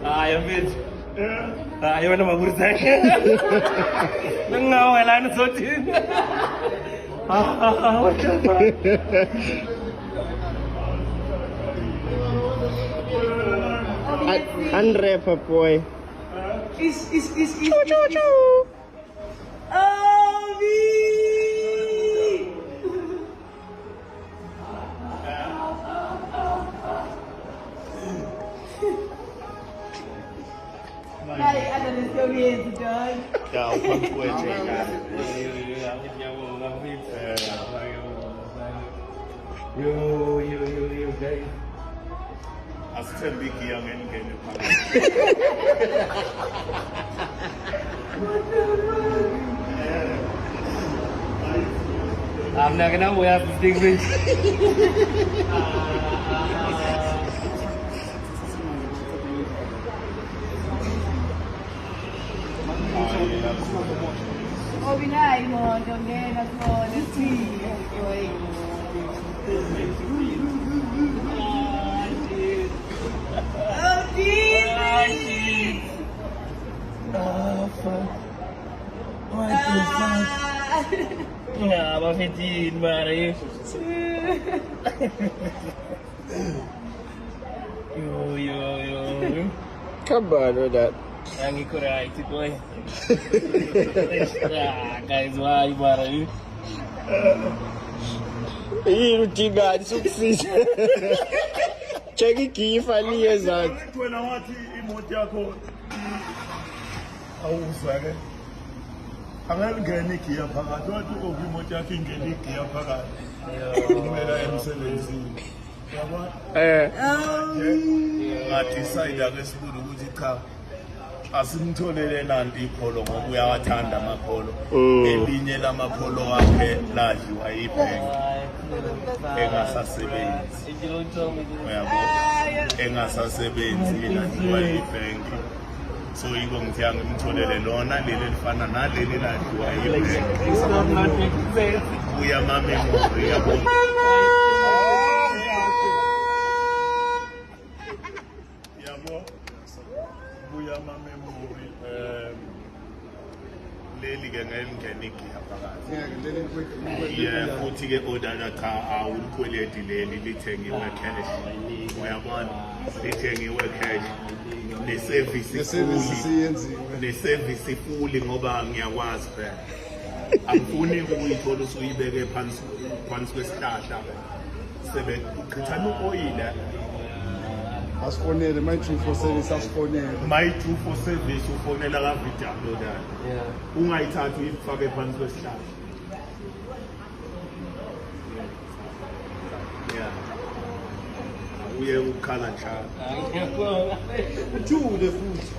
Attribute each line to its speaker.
Speaker 1: Ayo bet. Ayo mana mau berusaha? Nengau elan sotin.
Speaker 2: Andre Papoy.
Speaker 3: Is.
Speaker 2: Chu.
Speaker 3: Abi. Ay, ada di sini John.
Speaker 2: Kau Papoy cakap.
Speaker 1: Yo guys.
Speaker 4: Asitembiki yangengene phakathi.
Speaker 1: I'm not gonna wear this thing, bitch.
Speaker 3: Oh, binay mo, Jongen, ako, let's see. Oh, Jesus!
Speaker 1: Oh, fuck. What the fuck? Nga, mafitin, Mari. Yo.
Speaker 2: Come on with that.
Speaker 1: Yang ikut right, boy. Guys, why, Mari?
Speaker 2: Hii utigani suksisi. Cheki kiifalie zake.
Speaker 4: Wena wathi imoto yakho awuzake. Angangena igiya phakathi wathi uku imoto yakho ingena igiya phakathi. Kumela emsebenzini. Yabona? Ngadecide akesibulu ukuthi cha asimtholele nanti ipholo ngoba uyawathanda amapholo. Elinye lamapholo wakhe ladliwa ibhenki. Engasasebenzi. Uyabona? Engasasebenzi ladliwa ibhenki. So yiko ngithiya ngimtholele lona leli lifana naleli ladliwa ibhenki. Uya memory yabona. Yabo. Buya memory leli ke ngengena igiya phakathi. Yeah, futhi ke odana cha awulikweledi leli lithengiwe cash. Uyabona? Lithengiwe cash. Le service ifuli ngoba ngiyakwazi phela. Angifuni ukuyithola usuyibeke phansi kwesihlahla. Sebe uchithana uoyile.
Speaker 5: Asifonele my true for service asifonele.
Speaker 4: My true for service ufonela ka video downloader.
Speaker 1: Yeah.
Speaker 4: Ungayithatha uyifake phansi kwesihlahla. Yeah. Uye ukhala njalo.
Speaker 5: Ujude futhi.